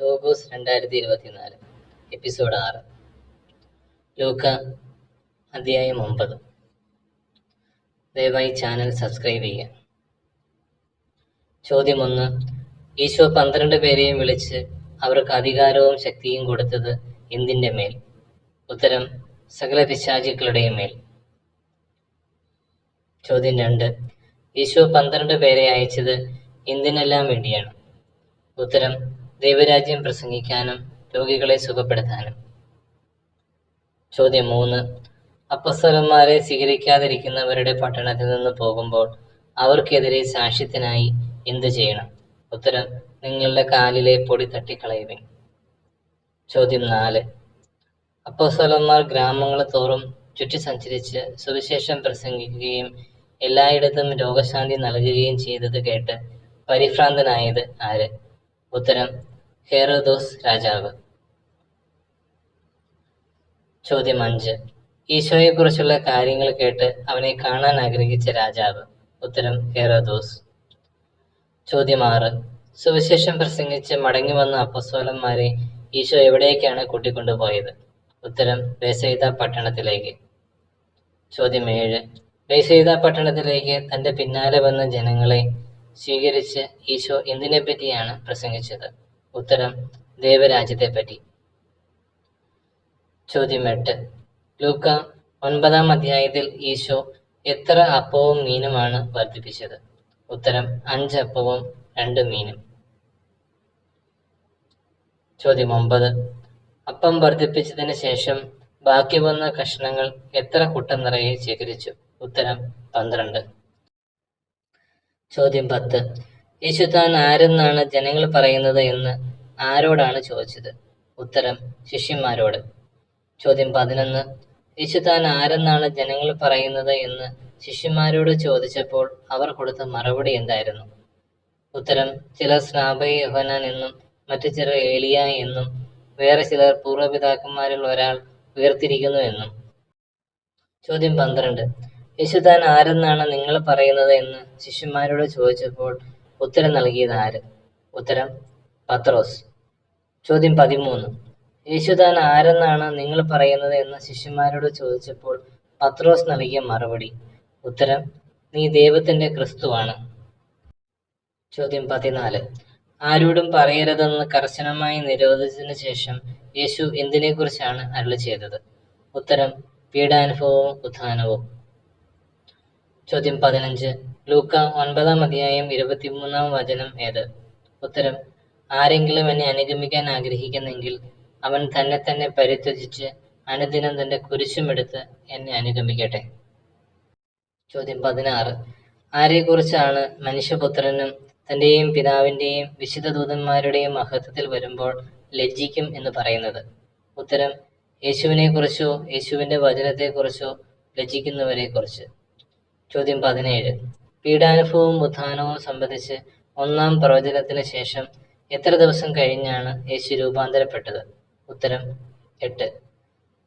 Logos 2024 episode 6 ലൂക്ക അധ്യായം 9. ദയവായി channel subscribe ചെയ്യുക. ചോദ്യം 1. ഈശോ 12 പേരെയും വിളിച്ച് അവർക്ക് അധികാരവും ശക്തിയും കൊടുത്തത് എന്തിൻ്റെ മേൽ? ഉത്തരം: സകല പിശാചുക്കളുടെയും മേൽ. ചോദ്യം 2. ഈശോ 12 പേരെ അയച്ചത് എന്തിനെല്ലാം വേണ്ടിയാണ്? ഉത്തരം: ദൈവരാജ്യം പ്രസംഗിക്കാനും രോഗികളെ സുഖപ്പെടുത്താനും. ചോദ്യം 3. അപ്പൊസ്തലന്മാരെ സ്വീകരിക്കാതിരിക്കുന്നവരുടെ പട്ടണത്തിൽ നിന്ന് പോകുമ്പോൾ അവർക്കെതിരെ സാക്ഷ്യത്തിനായി എന്തു ചെയ്യണം? ഉത്തരം: നിങ്ങളുടെ കാലിലെ പൊടി തട്ടിക്കളയുവിൻ. ചോദ്യം 4. അപ്പൊസ്തലന്മാർ ഗ്രാമങ്ങൾ തോറും ചുറ്റി സഞ്ചരിച്ച് സുവിശേഷം പ്രസംഗിക്കുകയും എല്ലായിടത്തും രോഗശാന്തി നൽകുകയും ചെയ്തത് കേട്ട് പരിഭ്രാന്തനായത് ആര്? ഉത്തരം: ഹെരോദോസ് രാജാവ്. ചോദ്യം 5. ഈശോയെക്കുറിച്ചുള്ള കാര്യങ്ങൾ കേട്ട് അവനെ കാണാൻ ആഗ്രഹിച്ച രാജാവ്? ഉത്തരം: ഹെരോദോസ്. ചോദ്യം 6. സുവിശേഷം പ്രസംഗിച്ച് മടങ്ങി വന്ന അപ്പൊസ്തലന്മാരെ ഈശോ എവിടേക്കാണ് കൂട്ടിക്കൊണ്ടുപോയത്? ഉത്തരം: ബേഥസ്ദ പട്ടണത്തിലേക്ക്. ചോദ്യം 7. ബേഥസ്ദ പട്ടണത്തിലേക്ക് തൻ്റെ പിന്നാലെ വന്ന ജനങ്ങളെ സ്വീകരിച്ച് ഈശോ എന്തിനെപ്പറ്റിയാണ് പ്രസംഗിച്ചത്? ഉത്തരം: ദൈവരാജ്യത്തെപ്പറ്റി. ചോദ്യം 8. ലൂക്ക 9 അധ്യായത്തിൽ ഈശോ എത്ര അപ്പവും മീനുമാണ് വർദ്ധിപ്പിച്ചത്? ഉത്തരം: 5 അപ്പവും 2 മീനും. ചോദ്യം 9. അപ്പം വർദ്ധിപ്പിച്ചതിന് ശേഷം ബാക്കി വന്ന കഷ്ണങ്ങൾ എത്ര കുട്ട നിറയെ ശേഖരിച്ചു? ഉത്തരം: 12. ചോദ്യം 10. യേശു താൻ ആരെന്നാണ് ജനങ്ങൾ പറയുന്നത് എന്ന് ആരോടാണ് ചോദിച്ചത്? ഉത്തരം: ശിഷ്യന്മാരോട്. ചോദ്യം 11. യേശു താൻ ആരെന്നാണ് ജനങ്ങൾ പറയുന്നത് എന്ന് ശിഷ്യന്മാരോട് ചോദിച്ചപ്പോൾ അവർ കൊടുത്ത മറുപടി എന്തായിരുന്നു? ഉത്തരം: ചിലർ സ്നാപക യോഹന്നാൻ എന്നും മറ്റു ചിലർ ഏലിയ എന്നും വേറെ ചിലർ പൂർവ്വപിതാക്കന്മാരിൽ ഒരാൾ ഉയർത്തിരിക്കുന്നു എന്നും. ചോദ്യം 12. യേശു താൻ ആരെന്നാണ് നിങ്ങൾ പറയുന്നത് എന്ന് ശിഷ്യന്മാരോട് ചോദിച്ചപ്പോൾ ഉത്തരം നൽകിയത് ആര്? ഉത്തരം: പത്രോസ്. ചോദ്യം 13. യേശു താൻ ആരെന്നാണ് നിങ്ങൾ പറയുന്നത് എന്ന് ശിഷ്യന്മാരോട് ചോദിച്ചപ്പോൾ പത്രോസ് നൽകിയ മറുപടി? ഉത്തരം: നീ ദൈവത്തിന്റെ ക്രിസ്തുവാണ്. ചോദ്യം 14. ആരോടും പറയരുതെന്ന് കർശനമായി നിരോധിച്ചതിനു ശേഷം യേശു എന്തിനെക്കുറിച്ചാണ് അരുളി ചെയ്തത്? ഉത്തരം: പീഡാനുഭവവും ഉത്ഥാനവും. ചോദ്യം 15. ലൂക്ക 9 അധ്യായം 23 ഏത്? ഉത്തരം: ആരെങ്കിലും എന്നെ അനുഗമിക്കാൻ ആഗ്രഹിക്കുന്നെങ്കിൽ അവൻ തന്നെ പരിത്യജിച്ച് അനുദിനം തന്റെ കുരിശുമെടുത്ത് എന്നെ അനുഗമിക്കട്ടെ. ചോദ്യം 16. ആരെക്കുറിച്ചാണ് മനുഷ്യപുത്രനും തന്റെയും പിതാവിന്റെയും വിശുദ്ധ ദൂതന്മാരുടെയും മഹത്വത്തിൽ വരുമ്പോൾ ലജ്ജിക്കും എന്ന് പറയുന്നത്? ഉത്തരം: യേശുവിനെക്കുറിച്ചോ യേശുവിന്റെ വചനത്തെക്കുറിച്ചോ ലജ്ജിക്കുന്നവരെക്കുറിച്ച്. ചോദ്യം 17. പീഡാനുഭവവും ഉത്ഥാനവും സംബന്ധിച്ച് ഒന്നാം പ്രവചനത്തിന് ശേഷം എത്ര ദിവസം കഴിഞ്ഞാണ് യേശു രൂപാന്തരപ്പെട്ടത്? ഉത്തരം: 8.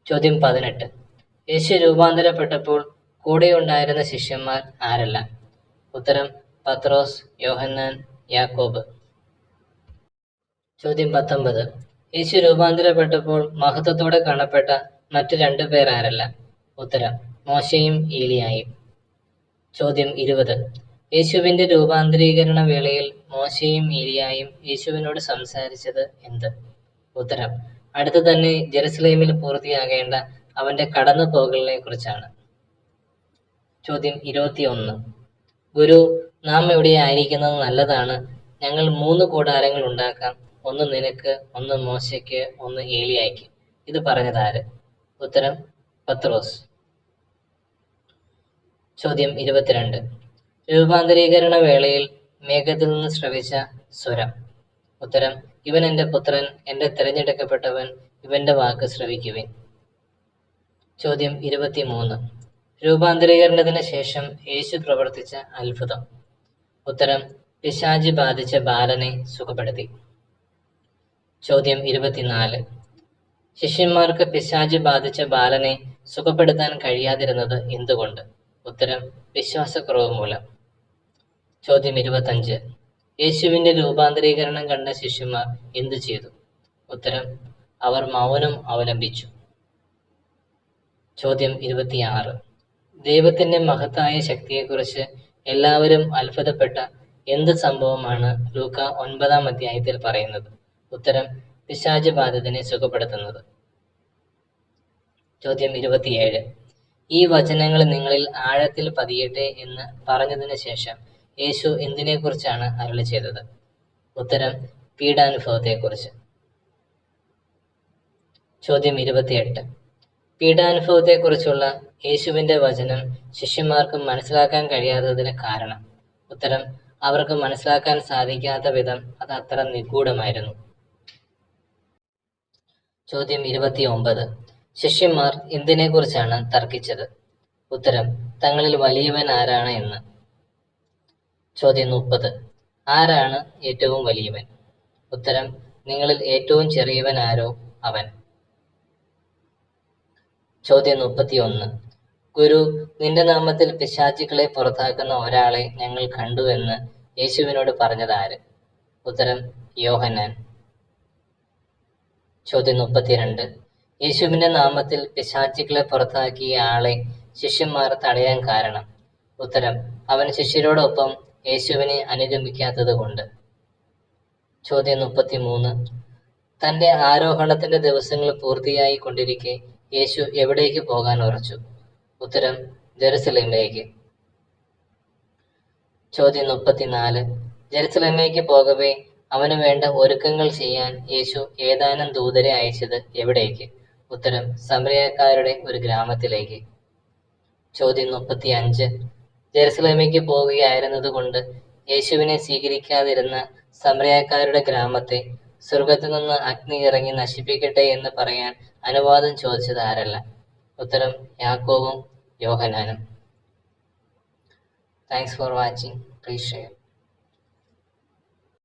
ചോദ്യം 18. യേശു രൂപാന്തരപ്പെട്ടപ്പോൾ കൂടെയുണ്ടായിരുന്ന ശിഷ്യന്മാർ ആരെല്ലാം? ഉത്തരം: പത്രോസ്, യോഹന്നാൻ, യാക്കോബ്. ചോദ്യം 19. യേശു രൂപാന്തരപ്പെട്ടപ്പോൾ മഹത്വത്തോടെ കാണപ്പെട്ട മറ്റു 2 പേർ ആരെല്ലാം? ഉത്തരം: മോശയും ഏലിയായും. ചോദ്യം 20. യേശുവിന്റെ രൂപാന്തരീകരണ വേളയിൽ മോശയും ഏലിയായും യേശുവിനോട് സംസാരിച്ചത് എന്ത്? ഉത്തരം: അടുത്തു തന്നെ ജെറുസലേമിൽ പൂർത്തിയാകേണ്ട അവന്റെ കടന്നു പോകലിനെ കുറിച്ചാണ്. ചോദ്യം 21. ഗുരു, നാം ഇവിടെ ആയിരിക്കുന്നത് നല്ലതാണ്. ഞങ്ങൾ 3 കൂടാരങ്ങൾ ഉണ്ടാക്കാം. ഒന്ന് നിനക്ക്, ഒന്ന് മോശയ്ക്ക്, ഒന്ന് ഏലിയായ്ക്ക്. ഇത് പറഞ്ഞതാര്? ഉത്തരം: പത്രോസ്. ചോദ്യം 22. രൂപാന്തരീകരണ വേളയിൽ മേഘത്തിൽ നിന്ന് ശ്രവിച്ച സ്വരം? ഉത്തരം: ഇവൻ എൻ്റെ പുത്രൻ, എൻ്റെ തിരഞ്ഞെടുക്കപ്പെട്ടവൻ, ഇവന്റെ വാക്ക് ശ്രവിക്കുവിൻ. ചോദ്യം 23. രൂപാന്തരീകരണത്തിന് ശേഷം യേശു പ്രവർത്തിച്ച അത്ഭുതം? ഉത്തരം: പിശാച് ബാധിച്ച ബാലനെ സുഖപ്പെടുത്തി. ചോദ്യം 24. ശിഷ്യന്മാർക്ക് പിശാച് ബാധിച്ച ബാലനെ സുഖപ്പെടുത്താൻ കഴിയാതിരുന്നത് എന്തുകൊണ്ട്? ഉത്തരം: വിശ്വാസക്കുറവ് മൂലം. ചോദ്യം 25. യേശുവിന്റെ രൂപാന്തരീകരണം കണ്ട ശിഷ്യന്മാർ എന്തു ചെയ്തു? ഉത്തരം: അവർ മൗനം അവലംബിച്ചു. ചോദ്യം 26. ദൈവത്തിന്റെ മഹത്തായ ശക്തിയെക്കുറിച്ച് എല്ലാവരും അത്ഭുതപ്പെട്ട എന്ത് സംഭവമാണ് ലൂക്ക 9-ാം അധ്യായത്തിൽ പറയുന്നത്? ഉത്തരം: പിശാച് ബാധിതനെ സുഖപ്പെടുത്തുന്നത്. ചോദ്യം 27. ഈ വചനങ്ങൾ നിങ്ങളിൽ ആഴത്തിൽ പതിയട്ടെ എന്ന് പറഞ്ഞതിന് ശേഷം യേശു എന്തിനെക്കുറിച്ചാണ് അരുളി ചെയ്തത്? ഉത്തരം: പീഡാനുഭവത്തെക്കുറിച്ച്. ചോദ്യം 28. പീഡാനുഭവത്തെക്കുറിച്ചുള്ള യേശുവിന്റെ വചനം ശിഷ്യന്മാർക്ക് മനസ്സിലാക്കാൻ കഴിയാത്തതിന് കാരണം? ഉത്തരം: അവർക്ക് മനസ്സിലാക്കാൻ സാധിക്കാത്ത വിധം അത് അത്ര നിഗൂഢമായിരുന്നു. ചോദ്യം 29. ശിഷ്യന്മാർ എന്തിനെക്കുറിച്ചാണ് തർക്കിച്ചത്? ഉത്തരം: തങ്ങളിൽ വലിയവൻ ആരാണ് എന്ന്. ചോദ്യം 30. ആരാണ് ഏറ്റവും വലിയവൻ? ഉത്തരം: നിങ്ങളിൽ ഏറ്റവും ചെറിയവൻ ആരോ അവൻ. ചോദ്യം 31. ഗുരു, നിന്റെ നാമത്തിൽ പിശാചുക്കളെ പുറത്താക്കുന്ന ഒരാളെ ഞങ്ങൾ കണ്ടു എന്ന് യേശുവിനോട് പറഞ്ഞത് ആര്? ഉത്തരം: യോഹന്നാൻ. ചോദ്യം 32. യേശുവിന്റെ നാമത്തിൽ പിശാചുക്കളെ പുറത്താക്കിയ ആളെ ശിഷ്യന്മാർ തടയാൻ കാരണം? ഉത്തരം: അവൻ ശിഷ്യരോടൊപ്പം യേശുവിനെ അനുഗമിക്കാത്തത് കൊണ്ട്. ചോദ്യം 33. തന്റെ ആരോഹണത്തിന്റെ ദിവസങ്ങൾ പൂർത്തിയായി കൊണ്ടിരിക്കെ യേശു എവിടേക്ക് പോകാൻ ഉറച്ചു? ഉത്തരം: ജെറുസലേമിലേക്ക്. ചോദ്യം 34. ജെറുസലേമിലേക്ക് പോകവേ അവന് വേണ്ട ഒരുക്കങ്ങൾ ചെയ്യാൻ യേശു ഏതാനും ദൂതരെ അയച്ചത് എവിടേക്ക്? ഉത്തരം: സമറിയക്കാരുടെ ഒരു ഗ്രാമത്തിലേക്ക്. ചോദ്യം 35. ജെറുസലേമിലേക്ക് പോവുകയായിരുന്നതുകൊണ്ട് യേശുവിനെ സ്വീകരിക്കാതിരുന്ന സമറിയക്കാരുടെ ഗ്രാമത്തെ സ്വർഗത്തിൽ നിന്ന് അഗ്നി ഇറങ്ങി നശിപ്പിക്കട്ടെ എന്ന് പറയാൻ അനുവാദം ചോദിച്ചത് ആരല്ല? ഉത്തരം: യാക്കോബും യോഹന്നാനും. Thanks for watching. Please share.